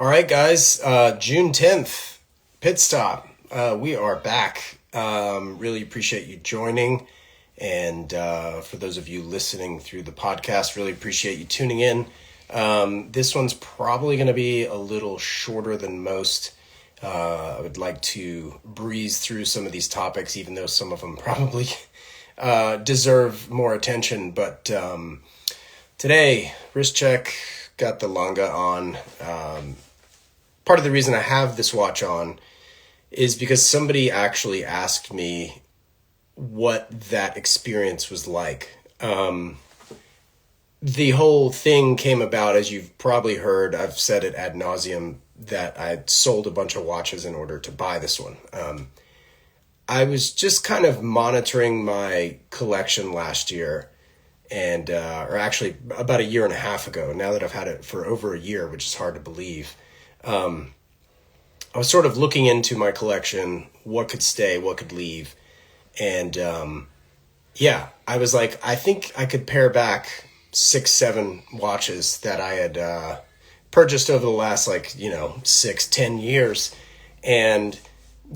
All right, guys, June 10th, pit stop. We are back. Really appreciate you joining. And for those of you listening through the podcast, really appreciate you tuning in. This one's probably going to be a little shorter than most. I would like to breeze through some of these topics, even though some of them probably deserve more attention. But today, wrist check, got the Longa on. Part of the reason I have this watch on is because somebody actually asked me what that experience was like. The whole thing came about, as you've probably heard, I've said it ad nauseum, that I sold a bunch of watches in order to buy this one. I was just kind of monitoring my collection last year, and or actually about a year and a half ago, now that I've had it for over a year, which is hard to believe. I was sort of looking into my collection, what could stay, what could leave. And I was like, I think I could pare back 6-7 watches that I had purchased over the last 6-10 years and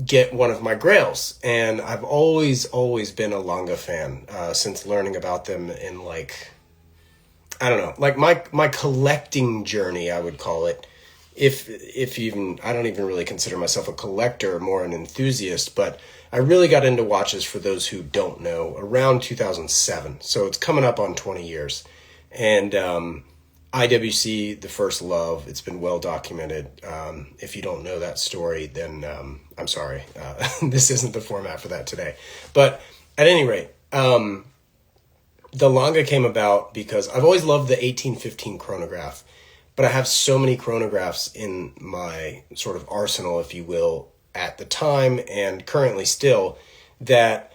get one of my grails. And I've always been a Longa fan since learning about them in my collecting journey, I would call it. If even, I don't even really consider myself a collector, more an enthusiast, but I really got into watches, for those who don't know, around 2007. So it's coming up on 20 years. And IWC, the first love, it's been well documented. If you don't know that story, then I'm sorry. This isn't the format for that today. But at any rate, the Longa came about because I've always loved the 1815 chronograph. But I have so many chronographs in my sort of arsenal, if you will, at the time and currently still, that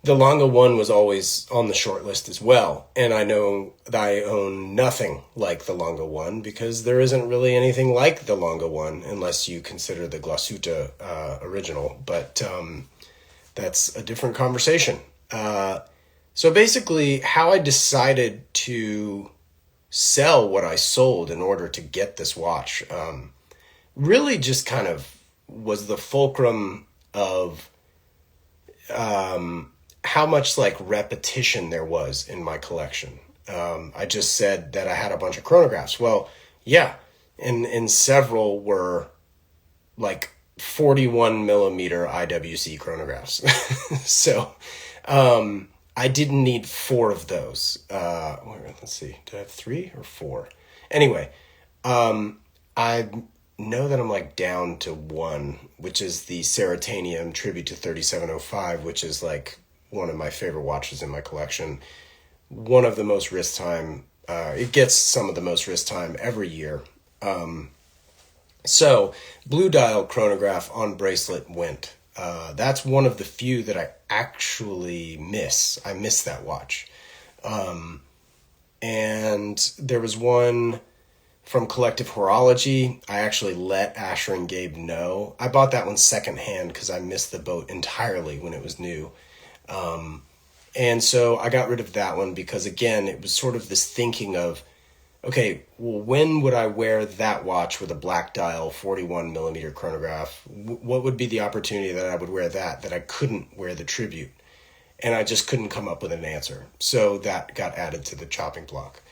the Longa 1 was always on the short list as well. And I know that I own nothing like the Longa 1 because there isn't really anything like the Longa 1 unless you consider the Glasuta original. But that's a different conversation. So basically, how I decided to sell what I sold in order to get this watch really just kind of was the fulcrum of how much repetition there was in my collection. I just said that I had a bunch of chronographs. Well, yeah, and several were 41 millimeter IWC chronographs. So I didn't need 4 of those. Let's see. Do I have 3 or 4? Anyway, I know that I'm down to 1, which is the Ceratanium Tribute to 3705, which is one of my favorite watches in my collection. One of the most wrist time. It gets some of the most wrist time every year. So blue dial chronograph on bracelet went. That's one of the few that I actually miss. I miss that watch. And there was one from Collective Horology. I actually let Asher and Gabe know. I bought that one secondhand because I missed the boat entirely when it was new. And so I got rid of that one because, again, it was sort of this thinking of, okay, well, when would I wear that watch with a black dial 41 millimeter chronograph? What would be the opportunity that I would wear that I couldn't wear the Tribute? And I just couldn't come up with an answer. So that got added to the chopping block.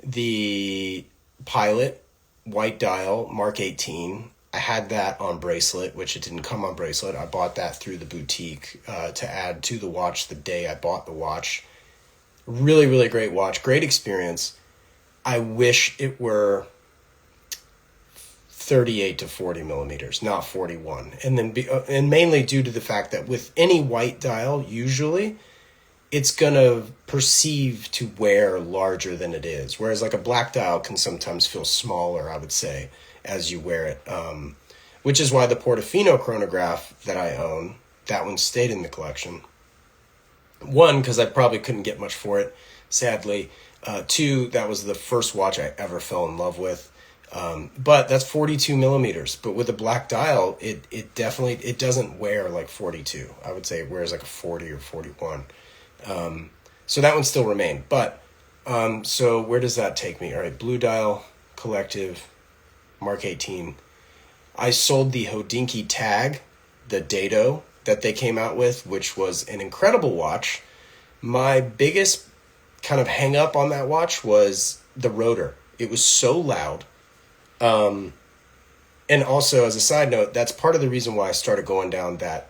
The Pilot white dial Mark 18, I had that on bracelet, which it didn't come on bracelet. I bought that through the boutique to add to the watch the day I bought the watch. Really, really great watch. Great experience. I wish it were 38 to 40 millimeters, not 41. And mainly due to the fact that with any white dial, usually it's going to perceive to wear larger than it is. Whereas a black dial can sometimes feel smaller, I would say, as you wear it. Which is why the Portofino chronograph that I own, that one stayed in the collection. 1, because I probably couldn't get much for it, sadly. 2, that was the first watch I ever fell in love with. But that's 42 millimeters. But with a black dial, it definitely, it doesn't wear 42. I would say it wears a 40 or 41. So that one still remained. But so where does that take me? All right, blue dial Collective, Mark 18. I sold the Hodinkee tag, the Dado that they came out with, which was an incredible watch. My biggest kind of hang up on that watch was the rotor. It was so loud. And also, as a side note, that's part of the reason why I started going down that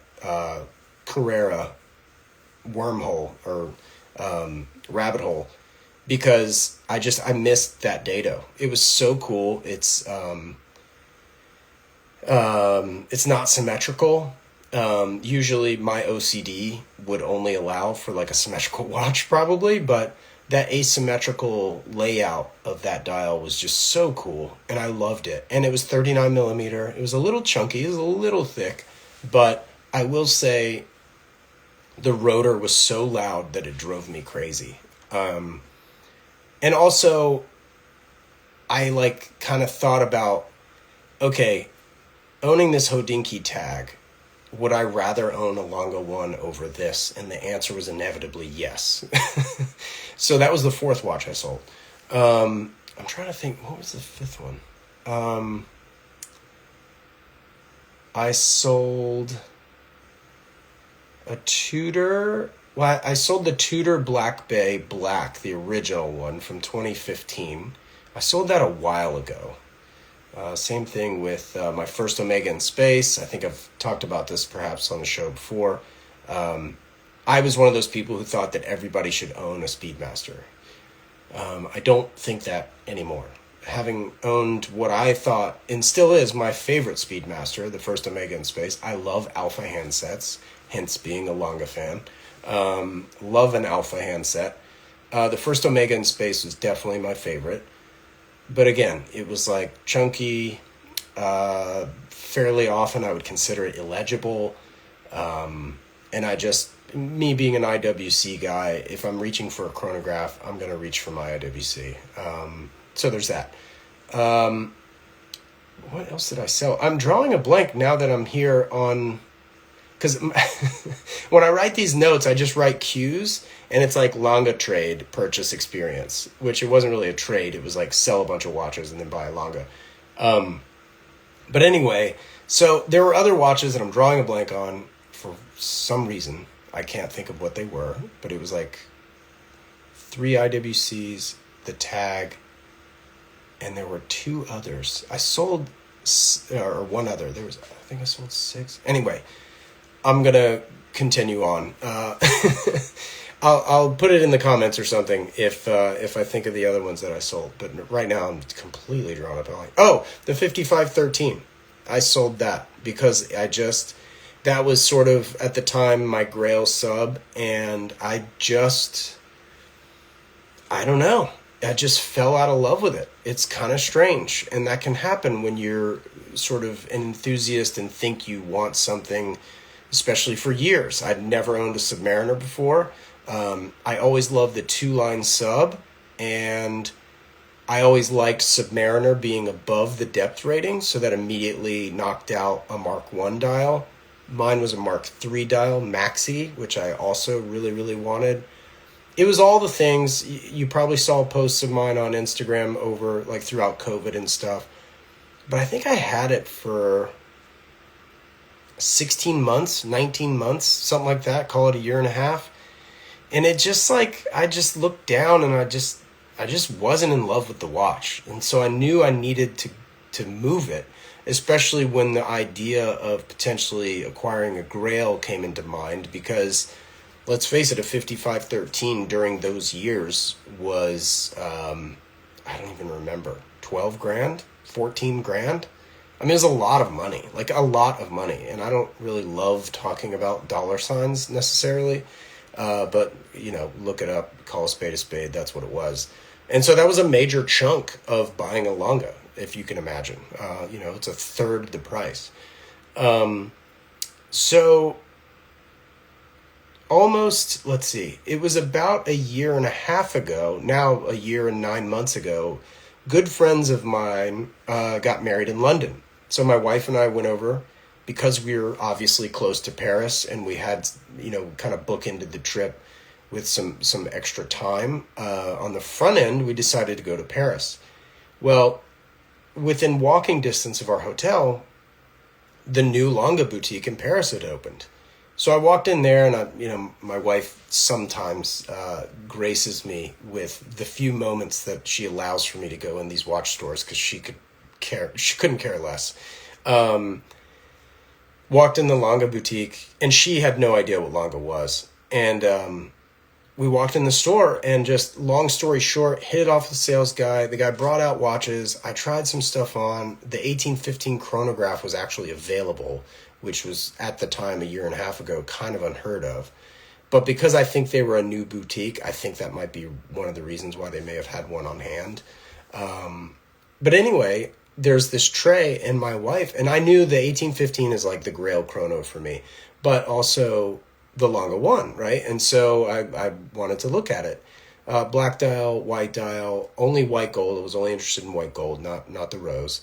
Carrera wormhole or rabbit hole, because I missed that Dado. It was so cool. It's not symmetrical. Usually my OCD would only allow for like a symmetrical watch probably, but that asymmetrical layout of that dial was just so cool, and I loved it. And it was 39 millimeter. It was a little chunky, it was a little thick, but I will say the rotor was so loud that it drove me crazy. And also, I like kind of thought about, okay, owning this Hodinkee tag, would I rather own a Longa 1 over this? And the answer was inevitably yes. So that was the fourth watch I sold. I'm trying to think, what was the fifth one? I sold a Tudor. Well, I sold the Tudor Black Bay Black, the original one from 2015. I sold that a while ago. Same thing with my first Omega in Space. I think I've talked about this perhaps on the show before. I was one of those people who thought that everybody should own a Speedmaster. I don't think that anymore. Having owned what I thought, and still is, my favorite Speedmaster, the first Omega in Space. I love Alpha handsets, hence being a Longa fan. Love an Alpha handset. The first Omega in Space was definitely my favorite. But again, it was like chunky. Fairly often I would consider it illegible. And me being an IWC guy, if I'm reaching for a chronograph, I'm going to reach for my IWC. So there's that. What else did I sell? I'm drawing a blank now that I'm here on... Because when I write these notes, I just write Q's, and it's like Longa trade purchase experience, which it wasn't really a trade. It was like sell a bunch of watches and then buy a Longa. But anyway, so there were other watches that I'm drawing a blank on for some reason. I can't think of what they were, but it was like 3 IWCs, the tag, and there were 2 others. I sold, or one other. I think I sold 6. Anyway, I'm going to continue on. I'll put it in the comments or something if I think of the other ones that I sold. But right now I'm completely drawn up. Oh, the 5513. I sold that because that was sort of at the time my Grail sub, and I don't know. I just fell out of love with it. It's kind of strange, and that can happen when you're sort of an enthusiast and think you want something, especially for years. I'd never owned a Submariner before. I always loved the 2-line sub, and I always liked Submariner being above the depth rating, so that immediately knocked out a Mark 1 dial. Mine was a Mark 3 dial, Maxi, which I also really, really wanted. It was all the things. You probably saw posts of mine on Instagram over, like, throughout COVID and stuff. But I think I had it for 16 months, 19 months, something like that. Call it a year and a half. And it just, like, I just looked down and I just wasn't in love with the watch. And so I knew I needed to move it, especially when the idea of potentially acquiring a Grail came into mind, because let's face it, a 5513 during those years was, I don't even remember, 12 grand, 14 grand. I mean, it was a lot of money, like a lot of money. And I don't really love talking about dollar signs necessarily. But, look it up, call a spade, that's what it was. And so that was a major chunk of buying a Longa, if you can imagine. It's a third the price. So almost, let's see, it was about a year and a half ago, now a year and 9 months ago, good friends of mine got married in London. So my wife and I went over because we were obviously close to Paris, and we had, kind of bookended the trip with some extra time. On the front end, we decided to go to Paris. Well, within walking distance of our hotel, the new Longa boutique in Paris had opened. So I walked in there, and my wife sometimes graces me with the few moments that she allows for me to go in these watch stores, because she couldn't care less. Walked in the Longa boutique, and she had no idea what Longa was. And we walked in the store, and just long story short, hit it off with the sales guy. The guy brought out watches. I tried some stuff on. The 1815 chronograph was actually available, which was at the time, a year and a half ago, kind of unheard of. But because I think they were a new boutique, I think that might be one of the reasons why they may have had one on hand. But anyway, there's this tray, and my wife, and I knew the 1815 is like the grail chrono for me, but also the Longa one, right? And so I wanted to look at it. Black dial, white dial, only white gold. I was only interested in white gold, not the rose.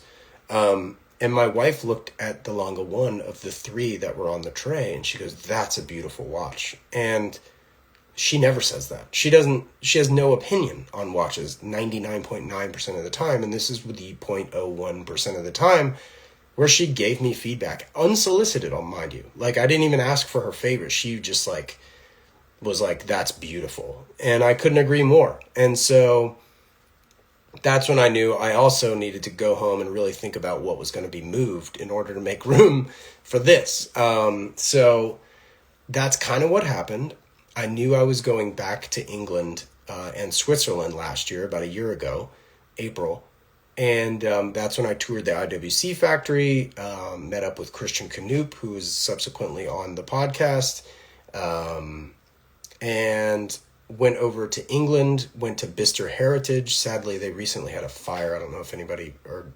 And my wife looked at the Longa one of the three that were on the tray, and she goes, "That's a beautiful watch." And she never says that. She has no opinion on watches 99.9% of the time. And this is with the 0.01% of the time where she gave me feedback, unsolicited, I'll mind you. Like, I didn't even ask for her favorite. She just was like, "That's beautiful." And I couldn't agree more. And so that's when I knew I also needed to go home and really think about what was going to be moved in order to make room for this. So that's kind of what happened. I knew I was going back to England and Switzerland last year, about a year ago, April. And that's when I toured the IWC factory, met up with Christian Knoop, who was subsequently on the podcast, and went over to England, went to Bicester Heritage. Sadly, they recently had a fire. I don't know if anybody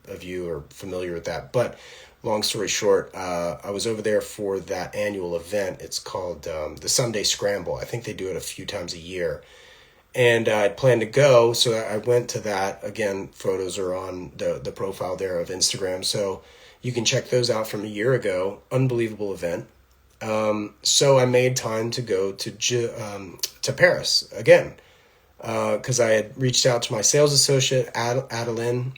of you are familiar with that. But long story short, I was over there for that annual event. It's called the Sunday Scramble. I think they do it a few times a year. And I planned to go, so I went to that. Again, photos are on the profile there of Instagram, so you can check those out from a year ago. Unbelievable event. So I made time to go to Paris again, because I had reached out to my sales associate, Adeline.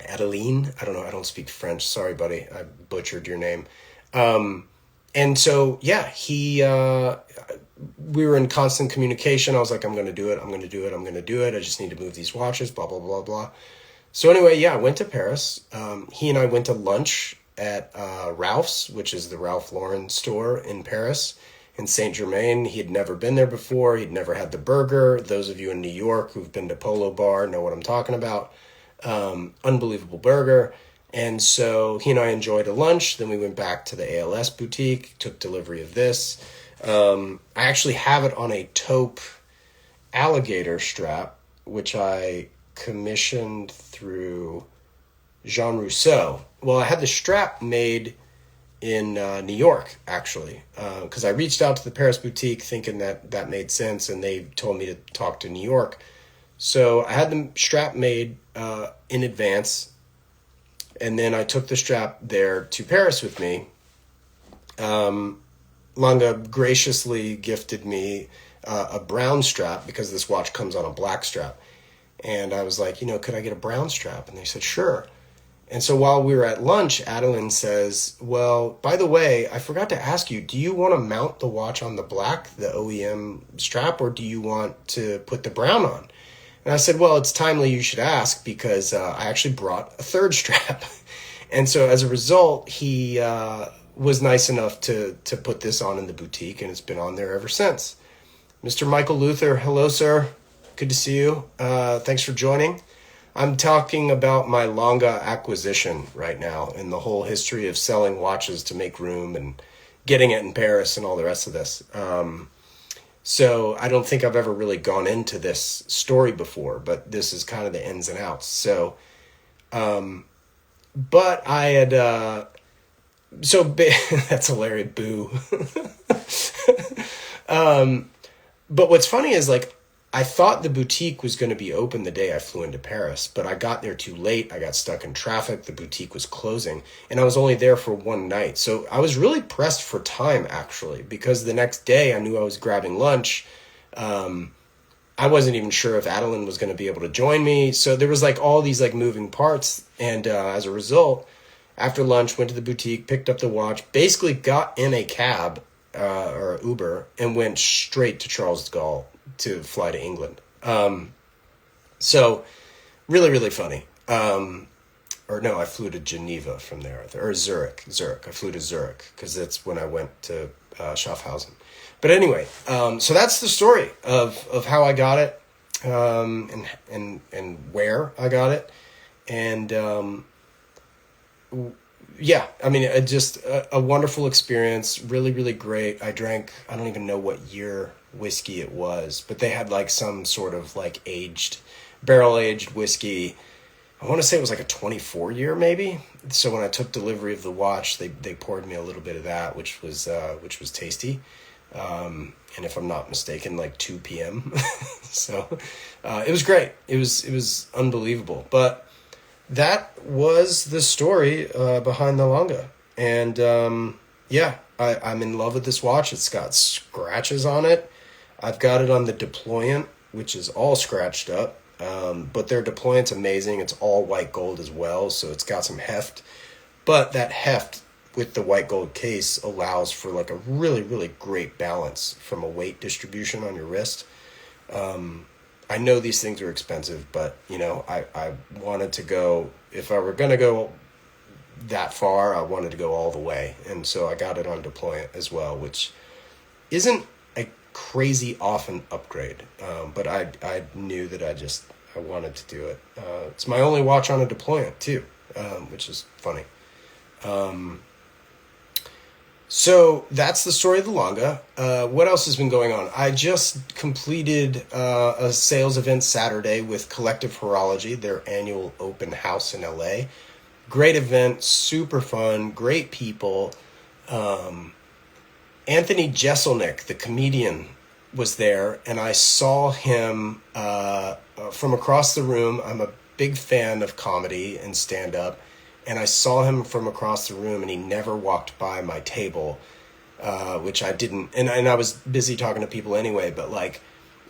I don't know. I don't speak French. Sorry, buddy. I butchered your name. And so, yeah, we were in constant communication. I was like, "I'm going to do it. I'm going to do it. I'm going to do it. I just need to move these watches, blah, blah, blah, blah." So anyway, yeah, I went to Paris. He and I went to lunch at Ralph's, which is the Ralph Lauren store in Paris, in Saint Germain. He had never been there before. He'd never had the burger. Those of you in New York who've been to Polo Bar know what I'm talking about. Unbelievable burger. And so he and I enjoyed a lunch. Then we went back to the ALS boutique, took delivery of this. I actually have it on a taupe alligator strap, which I commissioned through Jean Rousseau. Well, I had the strap made in New York, actually, because I reached out to the Paris boutique thinking that made sense, and they told me to talk to New York. So I had the strap made in advance, and then I took the strap there to Paris with me. Longa graciously gifted me a brown strap because this watch comes on a black strap. And I was like, could I get a brown strap? And they said, sure. And so while we were at lunch, Adeline says, "Well, by the way, I forgot to ask you, do you want to mount the watch on the black, the OEM strap, or do you want to put the brown on?" And I said, "Well, it's timely you should ask because I actually brought a third strap." And so as a result, he was nice enough to put this on in the boutique, and it's been on there ever since. Mr. Michael Luther, hello, sir. Good to see you. Thanks for joining. I'm talking about my Longa acquisition right now and the whole history of selling watches to make room and getting it in Paris and all the rest of this. So I don't think I've ever really gone into this story before, but this is kind of the ins and outs. So, but I had, that's hilarious, boo. But what's funny is I thought the boutique was going to be open the day I flew into Paris, but I got there too late. I got stuck in traffic. The boutique was closing, and I was only there for one night. So I was really pressed for time, actually, because the next day I knew I was grabbing lunch. I wasn't even sure if Adeline was going to be able to join me. So there was like all these like moving parts. And as a result, after lunch, went to the boutique, picked up the watch, basically got in a cab or Uber and went straight to Charles de Gaulle to fly to England. So really, really funny. Or no, I flew to Geneva from there, or Zurich. I flew to Zurich because that's when I went to Schaffhausen. But anyway, so that's the story of how I got it, and where I got it, and yeah, I mean, just a wonderful experience. Really, really great. I drank, I don't even know what year whiskey it was, but they had like some sort of like barrel aged whiskey. I want to say it was like a 24 year maybe. So when I took delivery of the watch, they poured me a little bit of that, which was tasty. And if I'm not mistaken, like 2 p.m. So it was great. It was unbelievable. But that was the story behind the Longa. And yeah, I'm in love with this watch. It's got scratches on it. I've got it on the deployant, which is all scratched up. But their deployant's amazing. It's all white gold as well, so it's got some heft. But that heft with the white gold case allows for like a really, really great balance from a weight distribution on your wrist. I know these things are expensive, but you know, I wanted to go, if I were going to go that far, I wanted to go all the way. And so I got it on deployant as well, which isn't a crazy often upgrade. But I knew that I wanted to do it. It's my only watch on a deployant too, which is funny. So that's the story of the Longa. What else has been going on? I just completed a sales event Saturday with Collective Horology, their annual open house in LA. Great event, super fun, great people. Anthony Jeselnik, the comedian, was there, and I saw him from across the room. I'm a big fan of comedy and stand-up. And I saw him from across the room, and he never walked by my table, which I didn't. And I was busy talking to people anyway, but like,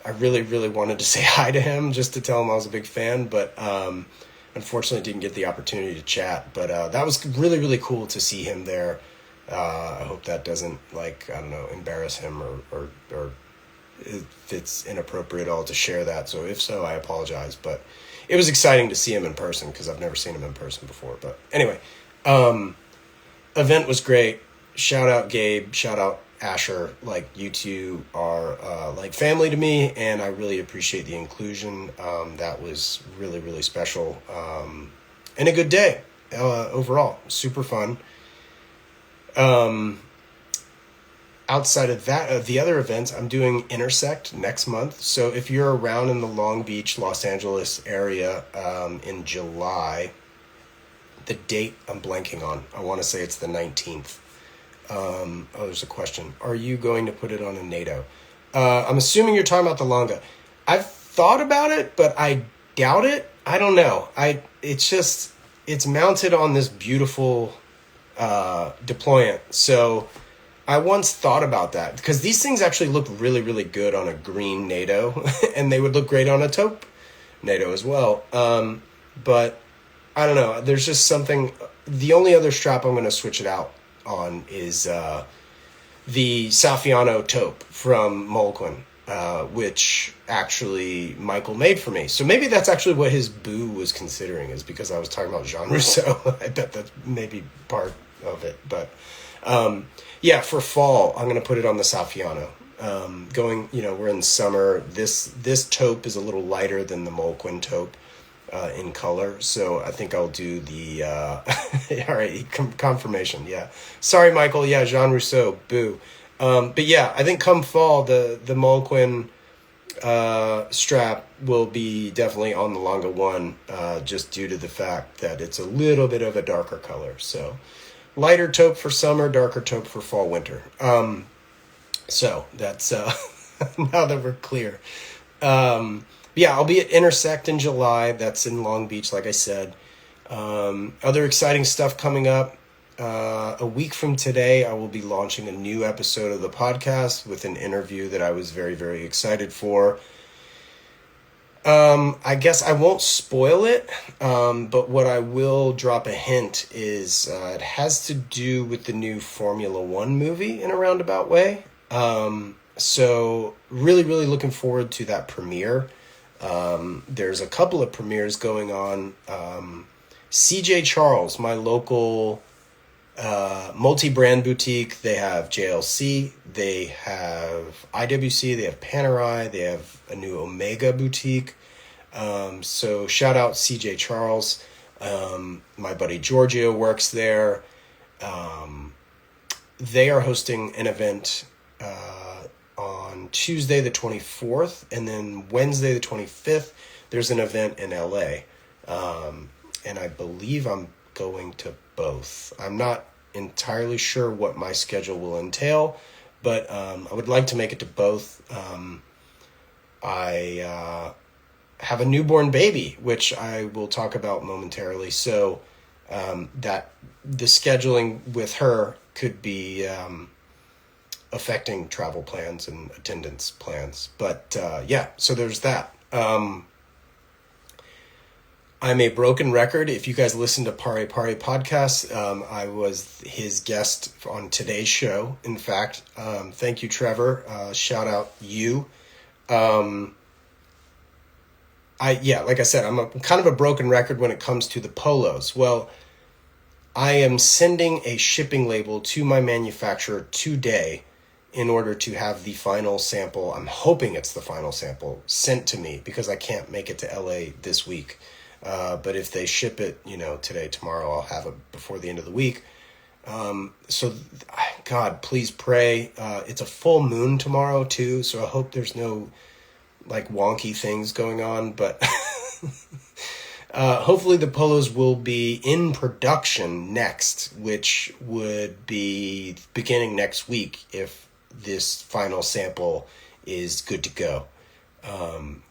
I really, really wanted to say hi to him just to tell him I was a big fan. But unfortunately, didn't get the opportunity to chat. But that was really, really cool to see him there. I hope that doesn't, like, I don't know, embarrass him or if it's inappropriate at all to share that. So if so, I apologize. But it was exciting to see him in person because I've never seen him in person before. But anyway, event was great. Shout out Gabe. Shout out Asher. Like, you two are like family to me, and I really appreciate the inclusion. That was really, really special. And a good day overall. Super fun. Outside of that, of the other events, I'm doing Intersect next month. So if you're around in the Long Beach, Los Angeles area in July, the date I'm blanking on. I want to say it's the 19th. There's a question. Are you going to put it on a NATO? I'm assuming you're talking about the Longa. I've thought about it, but I doubt it. I don't know. It's mounted on this beautiful deployant. So I once thought about that because these things actually look really, really good on a green NATO, and they would look great on a taupe NATO as well. But I don't know. There's just something. The only other strap I'm going to switch it out on is the Saffiano taupe from Molquin, which actually Michael made for me. So maybe that's actually what his boo was considering, is because I was talking about Jean Rousseau. I bet that's maybe part of it, but. Yeah, for fall, I'm going to put it on the Saffiano. We're in summer. This taupe is a little lighter than the Molquin taupe in color, so I think I'll do the... all right, confirmation, yeah. Sorry, Michael, yeah, Jean Rousseau, boo. But yeah, I think come fall, the Molquin strap will be definitely on the Longa 1, just due to the fact that it's a little bit of a darker color, so... Lighter taupe for summer, darker taupe for fall, winter. So that's now that we're clear. Yeah, I'll be at Intersect in July. That's in Long Beach, like I said. Other exciting stuff coming up. A week from today, I will be launching a new episode of the podcast with an interview that I was very, very excited for. I guess I won't spoil it, but what I will drop a hint is it has to do with the new Formula One movie in a roundabout way. So really, really looking forward to that premiere. There's a couple of premieres going on. CJ Charles, my local multi-brand boutique. They have JLC, they have IWC, they have Panerai, they have a new Omega boutique. So shout out CJ Charles. My buddy Giorgio works there. They are hosting an event on Tuesday the 24th, and then Wednesday the 25th, there's an event in LA. And I believe I'm going to both. I'm not entirely sure what my schedule will entail, but I would like to make it to both. I have a newborn baby, which I will talk about momentarily. So that the scheduling with her could be affecting travel plans and attendance plans. But yeah, so there's that. I'm a broken record. If you guys listen to Pare Pare podcast, I was his guest on today's show. In fact, thank you, Trevor. Shout out you. Like I said, I'm kind of a broken record when it comes to the polos. Well, I am sending a shipping label to my manufacturer today in order to have the final sample. I'm hoping it's the final sample sent to me because I can't make it to LA this week. But if they ship it, today, tomorrow, I'll have it before the end of the week. So God, please pray. It's a full moon tomorrow too. So I hope there's no wonky things going on, but, hopefully the polos will be in production next, which would be beginning next week if this final sample is good to go.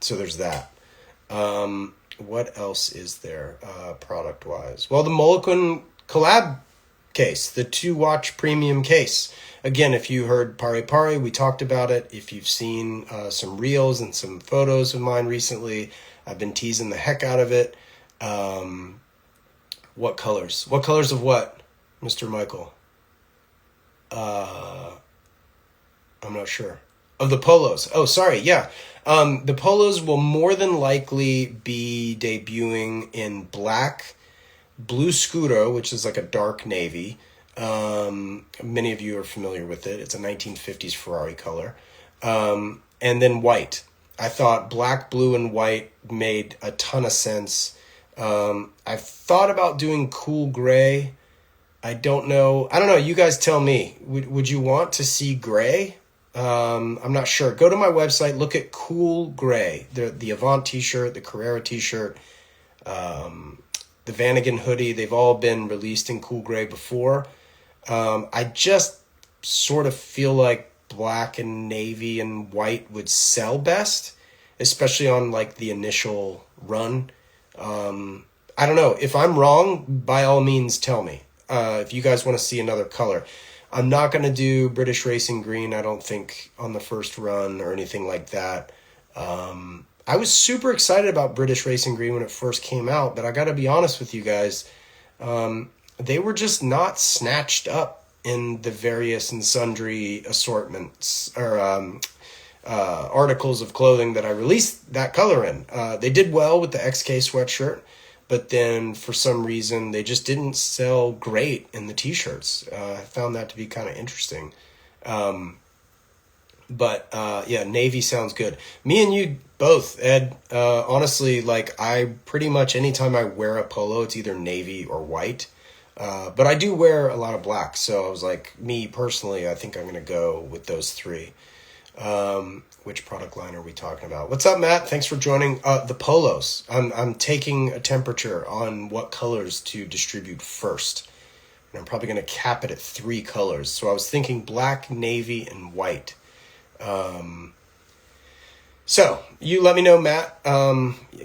So there's that. What else is there product-wise? Well, the Molokun collab case, the 2-watch premium case. Again, if you heard Pare Pare, we talked about it. If you've seen some reels and some photos of mine recently, I've been teasing the heck out of it. What colors? What colors of what, Mr. Michael? I'm not sure. Of the polos. Oh, sorry. Yeah. The polos will more than likely be debuting in black, blue scuro, which is like a dark navy. Many of you are familiar with it. It's a 1950s Ferrari color. And then white. I thought black, blue, and white made a ton of sense. I've thought about doing cool gray. I don't know. You guys tell me. Would you want to see gray? I'm not sure. Go to my website, look at Cool Gray, the Avant t-shirt, the Carrera t-shirt, the Vanagon hoodie. They've all been released in Cool Gray before. I just sort of feel like black and navy and white would sell best, especially on the initial run. I don't know. If I'm wrong, by all means, tell me. If you guys want to see another color. I'm not going to do British Racing Green, I don't think, on the first run or anything like that. I was super excited about British Racing Green when it first came out, but I got to be honest with you guys. They were just not snatched up in the various and sundry assortments or articles of clothing that I released that color in. They did well with the XK sweatshirt, but then for some reason they just didn't sell great in the t-shirts. I found that to be kind of interesting. But yeah, navy sounds good. Me and you both, Ed. Honestly, I pretty much anytime I wear a polo, it's either navy or white. But I do wear a lot of black, so I was me personally, I think I'm going to go with those three. Which product line are we talking about? What's up, Matt? Thanks for joining. The polos. I'm taking a temperature on what colors to distribute first. And I'm probably going to cap it at 3 colors. So I was thinking black, navy, and white. So you let me know, Matt.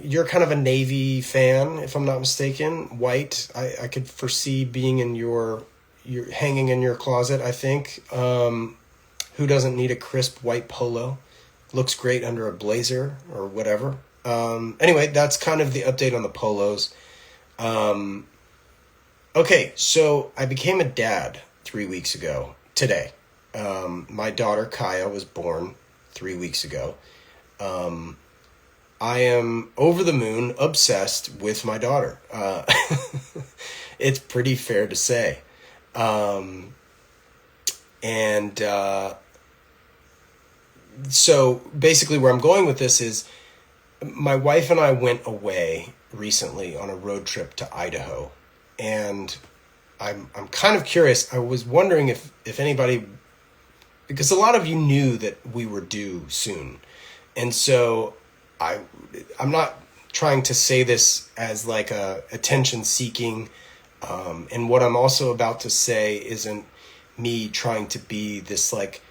You're kind of a navy fan, if I'm not mistaken. White, I could foresee being in your hanging in your closet, I think. Who doesn't need a crisp white polo? Looks great under a blazer or whatever. Anyway, that's kind of the update on the polos. Okay, so I became a dad 3 weeks ago today. My daughter Kaya was born 3 weeks ago. I am over the moon, obsessed with my daughter. It's pretty fair to say. And so basically, where I'm going with this is my wife and I went away recently on a road trip to Idaho. And I'm kind of curious. I was wondering if anybody, because a lot of you knew that we were due soon. And so I'm not trying to say this as like a attention seeking. And what I'm also about to say isn't me trying to be this like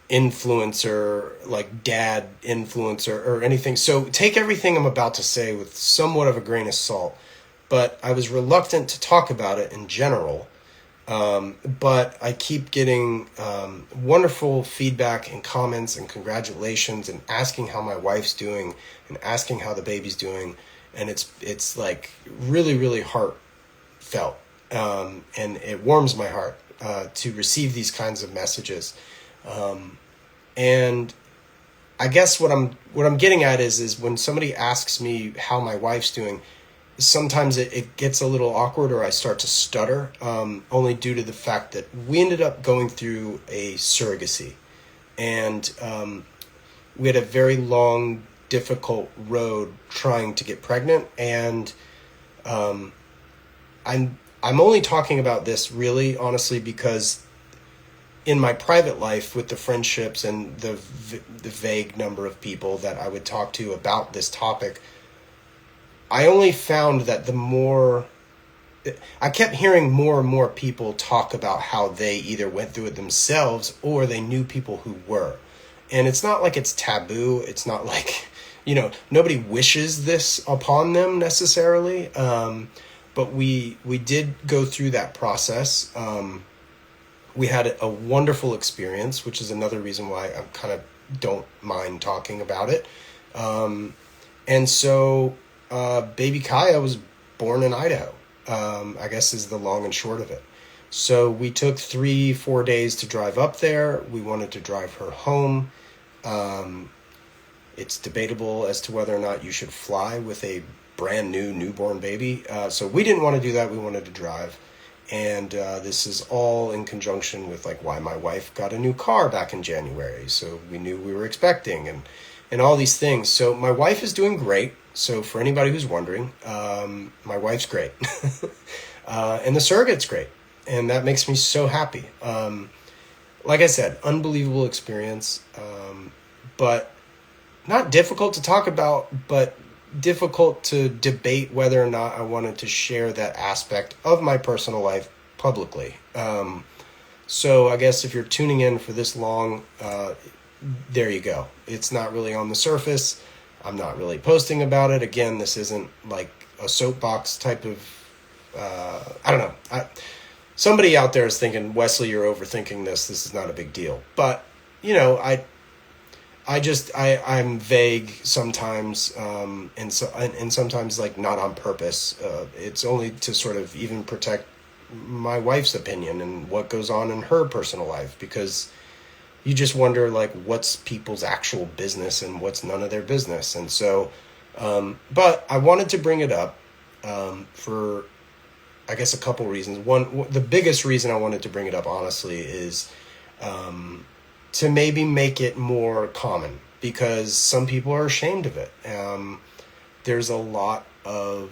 influencer, like dad influencer or anything. So take everything I'm about to say with somewhat of a grain of salt. But I was reluctant to talk about it in general. But I keep getting wonderful feedback and comments and congratulations and asking how my wife's doing and asking how the baby's doing. And it's like really, really heartfelt. And it warms my heart to receive these kinds of messages. And I guess what I'm getting at is when somebody asks me how my wife's doing, sometimes it gets a little awkward or I start to stutter, only due to the fact that we ended up going through a surrogacy. And we had a very long, difficult road trying to get pregnant. And I'm only talking about this really, honestly, because in my private life with the friendships and the vague number of people that I would talk to about this topic, I only found that I kept hearing more and more people talk about how they either went through it themselves or they knew people who were. And it's not like it's taboo. It's not like, nobody wishes this upon them necessarily. But we did go through that process. We had a wonderful experience, which is another reason why I kind of don't mind talking about it. And so baby Kaya was born in Idaho, I guess is the long and short of it. So we took 3-4 days to drive up there. We wanted to drive her home. It's debatable as to whether or not you should fly with a brand new newborn baby. So we didn't want to do that. We wanted to drive. And this is all in conjunction with like why my wife got a new car back in January. So we knew we were expecting and all these things. So my wife is doing great. So for anybody who's wondering, my wife's great. And the surrogate's great. And that makes me so happy. Like I said, unbelievable experience. But not difficult to talk about, but difficult to debate whether or not I wanted to share that aspect of my personal life publicly. So I guess if you're tuning in for this long, there you go. It's not really on the surface. I'm not really posting about it. Again, this isn't like a soapbox type of, I don't know. Somebody out there is thinking, Wesley, you're overthinking this. This is not a big deal. But, I'm vague sometimes, and sometimes like not on purpose. It's only to sort of even protect my wife's opinion and what goes on in her personal life, because you just wonder like what's people's actual business and what's none of their business. And so, but I wanted to bring it up for, I guess, a couple reasons. One, the biggest reason I wanted to bring it up, honestly, is to maybe make it more common, because some people are ashamed of it. There's a lot of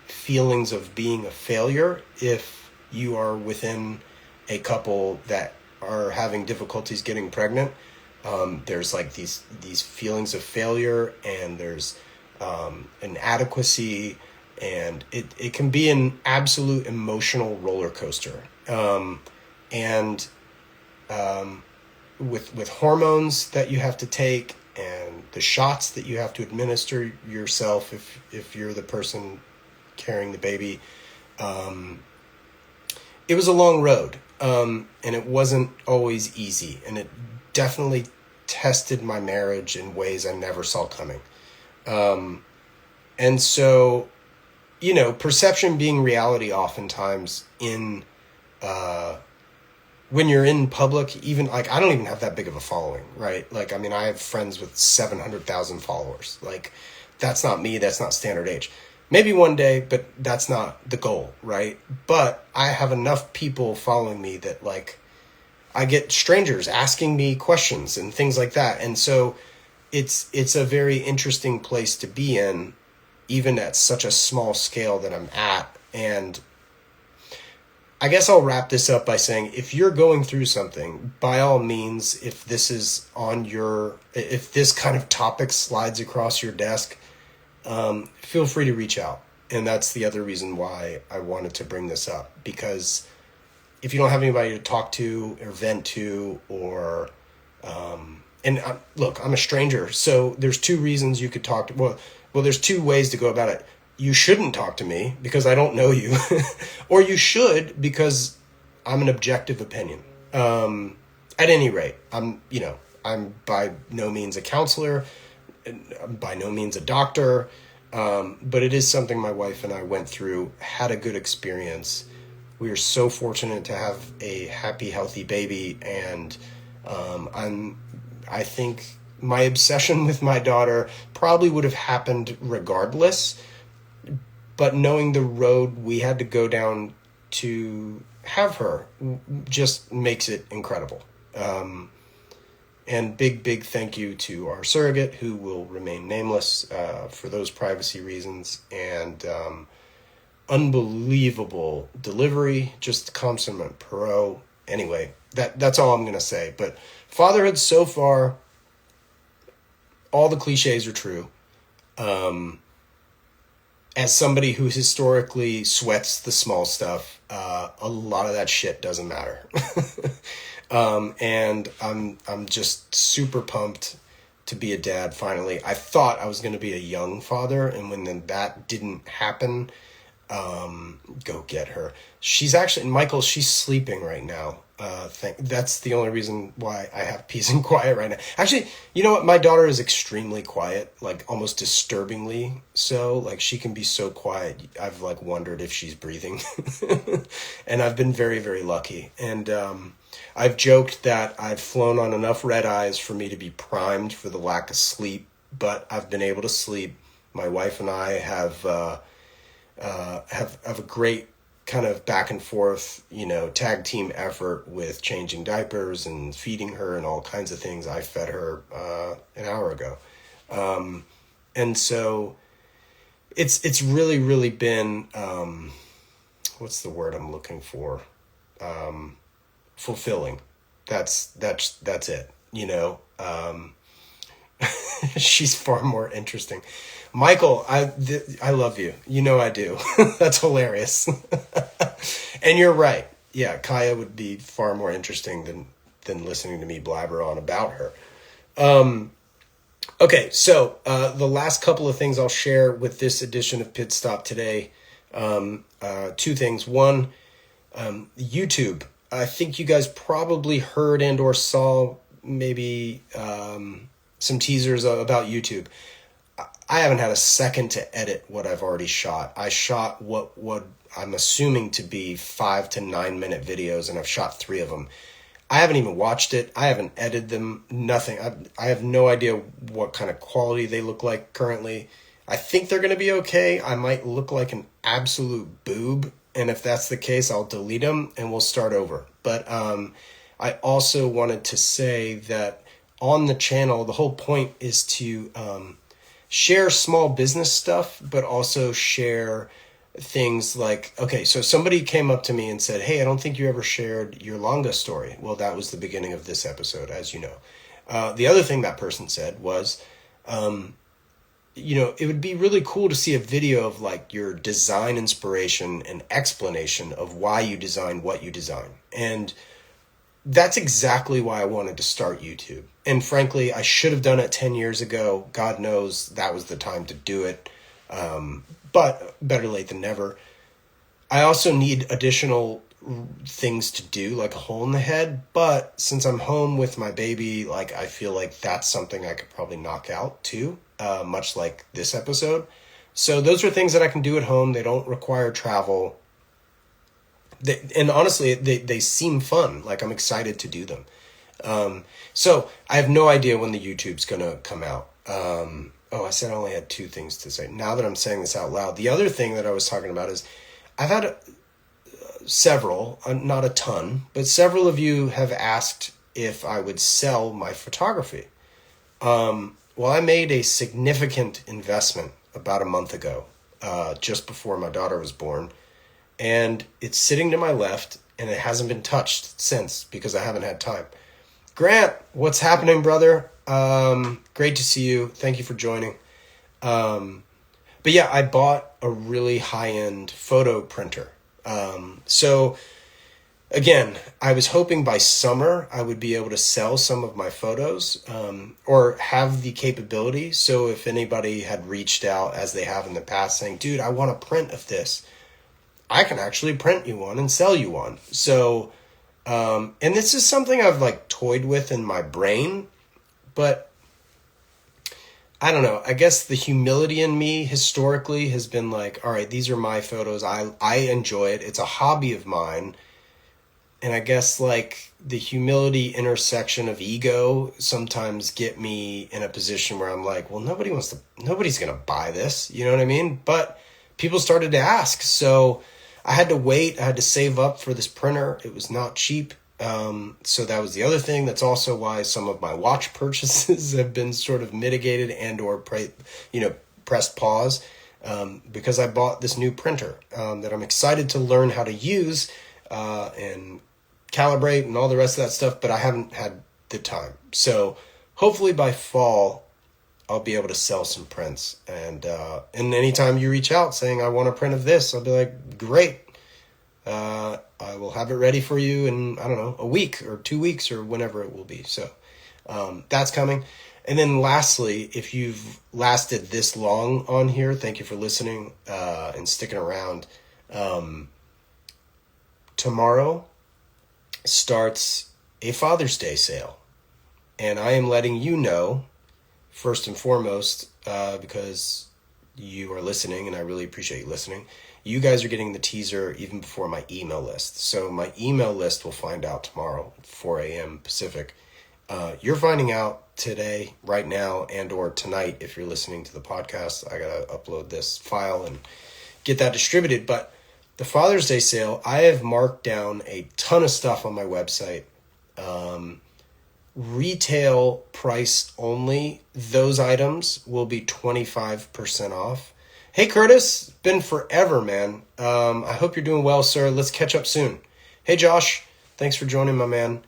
feelings of being a failure if you are within a couple that are having difficulties getting pregnant. There's like these feelings of failure, and there's inadequacy, and it can be an absolute emotional roller coaster. With hormones that you have to take and the shots that you have to administer yourself if you're the person carrying the baby, it was a long road, and it wasn't always easy, and it definitely tested my marriage in ways I never saw coming. And so, perception being reality oftentimes when you're in public, even like, I don't even have that big of a following, right? Like, I mean, I have friends with 700,000 followers. Like, that's not me. That's not standard age. Maybe one day, but that's not the goal, right? But I have enough people following me that, like, I get strangers asking me questions and things like that. And so it's a very interesting place to be in, even at such a small scale that I'm at. And I guess I'll wrap this up by saying, if you're going through something, by all means, if this kind of topic slides across your desk, feel free to reach out. And that's the other reason why I wanted to bring this up, because if you don't have anybody to talk to or vent to, or, look, I'm a stranger. So there's two reasons you could talk to. Well, there's two ways to go about it. You shouldn't talk to me because I don't know you, or you should because I'm an objective opinion. At any rate, I'm by no means a counselor, by no means a doctor, but it is something my wife and I went through, had a good experience. We are so fortunate to have a happy, healthy baby, and I think my obsession with my daughter probably would have happened regardless. But knowing the road we had to go down to have her just makes it incredible. And big thank you to our surrogate, who will remain nameless for those privacy reasons. And unbelievable delivery, just consummate pro. Anyway, that's all I'm going to say. But fatherhood so far, all the cliches are true. As somebody who historically sweats the small stuff, a lot of that shit doesn't matter. And I'm just super pumped to be a dad finally. I thought I was going to be a young father, and when that didn't happen, go get her. She's sleeping right now. That's the only reason why I have peace and quiet right now. Actually, you know what? My daughter is extremely quiet, like almost disturbingly so. Like, she can be so quiet. I've like wondered if she's breathing. And I've been very, very lucky. And I've joked that I've flown on enough red eyes for me to be primed for the lack of sleep, but I've been able to sleep. My wife and I have a great kind of back and forth, tag team effort with changing diapers and feeding her and all kinds of things. I fed her an hour ago. And so it's really, really been, what's the word I'm looking for? Fulfilling. That's it, She's far more interesting. Michael, I love you. I do. That's hilarious. And you're right. Yeah, Kaya would be far more interesting than listening to me blabber on about her. Okay, so the last couple of things I'll share with this edition of Pit Stop today. Two things. One, YouTube. I think you guys probably heard and or saw maybe some teasers about YouTube. I haven't had a second to edit what I've already shot. I shot what I'm assuming to be 5 to 9 minute videos, and I've shot 3 of them. I haven't even watched it. I haven't edited them. Nothing. I have no idea what kind of quality they look like currently. I think they're going to be okay. I might look like an absolute boob, and if that's the case, I'll delete them and we'll start over. But I also wanted to say that on the channel, the whole point is to share small business stuff, but also share things like, okay, so somebody came up to me and said, hey, I don't think you ever shared your Longa story. Well, that was the beginning of this episode, as you know. The other thing that person said was, it would be really cool to see a video of like your design inspiration and explanation of why you design what you design. And that's exactly why I wanted to start YouTube. And frankly, I should have done it 10 years ago. God knows that was the time to do it. But better late than never. I also need additional things to do, like a hole in the head. But since I'm home with my baby, like I feel like that's something I could probably knock out too. much like this episode. So those are things that I can do at home. They don't require travel. And honestly, they seem fun. Like, I'm excited to do them. So I have no idea when the YouTube's going to come out. I said I only had 2 things to say. Now that I'm saying this out loud, the other thing that I was talking about is I've had several, not a ton, but several of you have asked if I would sell my photography. Well, I made a significant investment about a month ago, just before my daughter was born, and it's sitting to my left, and it hasn't been touched since because I haven't had time. Grant, what's happening, brother? Great to see you. Thank you for joining. But yeah, I bought a really high-end photo printer. So again, I was hoping by summer I would be able to sell some of my photos, or have the capability. So if anybody had reached out, as they have in the past, saying, dude, I want a print of this, I can actually print you one and sell you one. So, and this is something I've like toyed with in my brain, but I don't know. I guess the humility in me historically has been like, all right, these are my photos. I enjoy it. It's a hobby of mine. And I guess like the humility intersection of ego sometimes get me in a position where I'm like, well, nobody's going to buy this. You know what I mean? But people started to ask. So I had to wait. I had to save up for this printer. It was not cheap. So that was the other thing. That's also why some of my watch purchases have been sort of mitigated and or pressed pause, because I bought this new printer that I'm excited to learn how to use and calibrate and all the rest of that stuff, but I haven't had the time. So hopefully by fall I'll be able to sell some prints, and anytime you reach out saying I want a print of this, I'll be like, great. I will have it ready for you in, I don't know, a week or 2 weeks or whenever it will be. So that's coming. And then lastly, if you've lasted this long on here, thank you for listening and sticking around. Tomorrow starts a Father's Day sale. And I am letting you know, first and foremost, because you are listening and I really appreciate you listening. You guys are getting the teaser even before my email list. So my email list will find out tomorrow at 4 a.m. Pacific. You're finding out today, right now, and or tonight if you're listening to the podcast. I got to upload this file and get that distributed. But the Father's Day sale, I have marked down a ton of stuff on my website. Retail price only. Those items will be 25% off. Hey, Curtis, been forever, man. I hope you're doing well, sir. Let's catch up soon. Hey, Josh, thanks for joining, my man.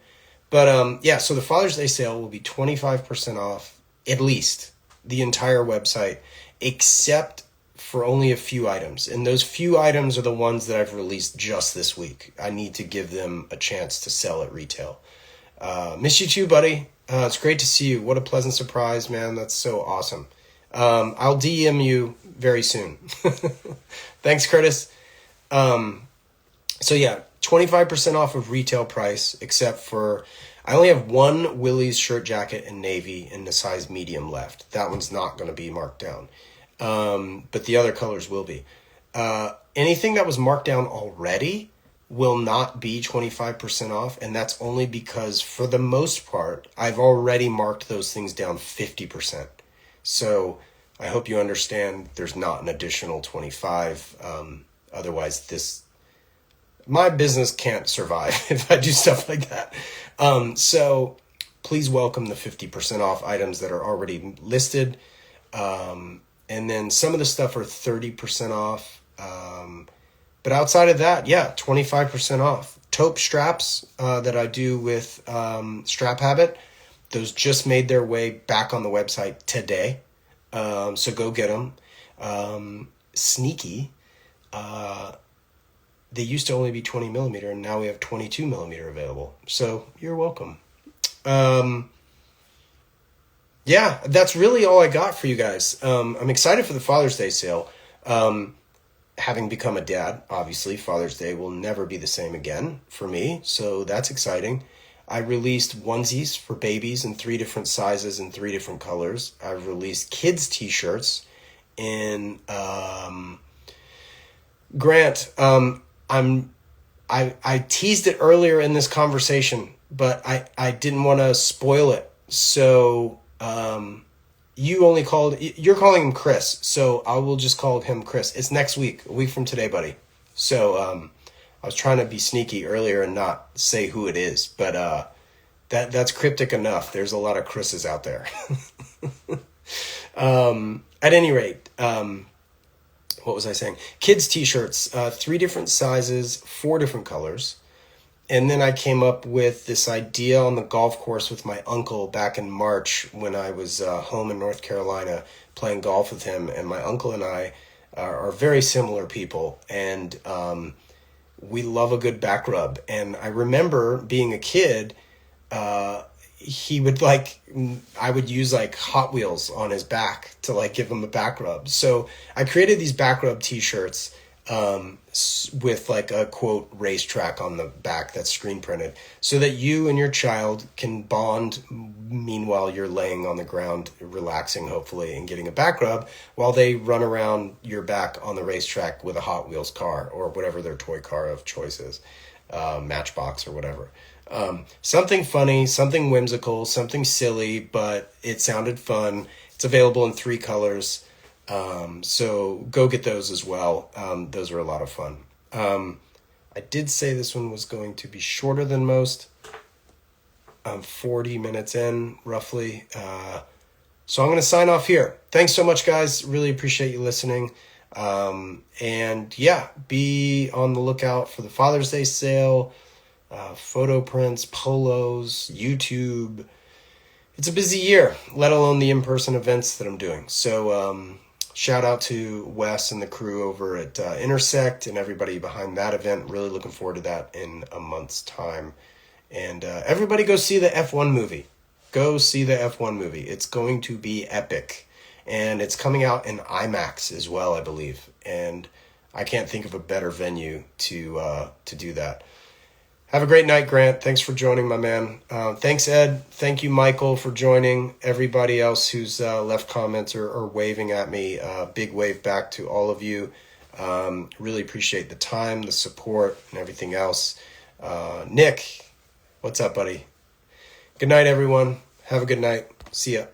But yeah, so the Father's Day sale will be 25% off, at least, the entire website, except for only a few items. And those few items are the ones that I've released just this week. I need to give them a chance to sell at retail. Miss you too, buddy. It's great to see you. What a pleasant surprise, man. That's so awesome. I'll DM you very soon. Thanks, Curtis. So yeah, 25% off of retail price, except for, I only have one Willie's shirt jacket in navy in the size medium left. That one's not going to be marked down. But the other colors will be. Anything that was marked down already will not be 25% off. And that's only because for the most part, I've already marked those things down 50%. So I hope you understand there's not an additional 25. Otherwise my business can't survive if I do stuff like that. So please welcome the 50% off items that are already listed. And then some of the stuff are 30% off. But outside of that, yeah, 25% off. Taupe straps that I do with Strap Habit, those just made their way back on the website today. So go get them. Sneaky. They used to only be 20 millimeter, and now we have 22 millimeter available. So you're welcome. Yeah, that's really all I got for you guys. I'm excited for the Father's Day sale. Having become a dad, obviously, Father's Day will never be the same again for me. So that's exciting. I released onesies for babies in 3 different sizes and 3 different colors. I've released kids t-shirts in Grant. I teased it earlier in this conversation, but I didn't want to spoil it. So you're calling him Chris, so I will just call him Chris. It's next week, a week from today, buddy. So I was trying to be sneaky earlier and not say who it is, but that's cryptic enough. There's a lot of Chris's out there. At any rate, what was I saying? Kids t-shirts, 3 different sizes, 4 different colors. And then I came up with this idea on the golf course with my uncle back in March when I was home in North Carolina playing golf with him. And my uncle and I are very similar people. And we love a good back rub. And I remember being a kid, he would I would use Hot Wheels on his back to give him a back rub. So I created these back rub t-shirts with a quote racetrack on the back that's screen printed so that you and your child can bond meanwhile you're laying on the ground relaxing hopefully and getting a back rub while they run around your back on the racetrack with a Hot Wheels car or whatever their toy car of choice is, Matchbox or whatever. Something funny, something whimsical, something silly, but it sounded fun. It's available in 3 colors. So go get those as well. Those are a lot of fun. I did say this one was going to be shorter than most. I'm 40 minutes in, roughly. So I'm going to sign off here. Thanks so much, guys. Really appreciate you listening. And yeah, be on the lookout for the Father's Day sale, photo prints, polos, YouTube. It's a busy year, let alone the in-person events that I'm doing. So shout out to Wes and the crew over at Intersect and everybody behind that event. Really looking forward to that in a month's time. And everybody go see the F1 movie. Go see the F1 movie. It's going to be epic. And it's coming out in IMAX as well, I believe. And I can't think of a better venue to do that. Have a great night, Grant. Thanks for joining, my man. Thanks, Ed. Thank you, Michael, for joining. Everybody else who's left comments or waving at me, big wave back to all of you. Really appreciate the time, the support, and everything else. Nick, what's up, buddy? Good night, everyone. Have a good night. See ya.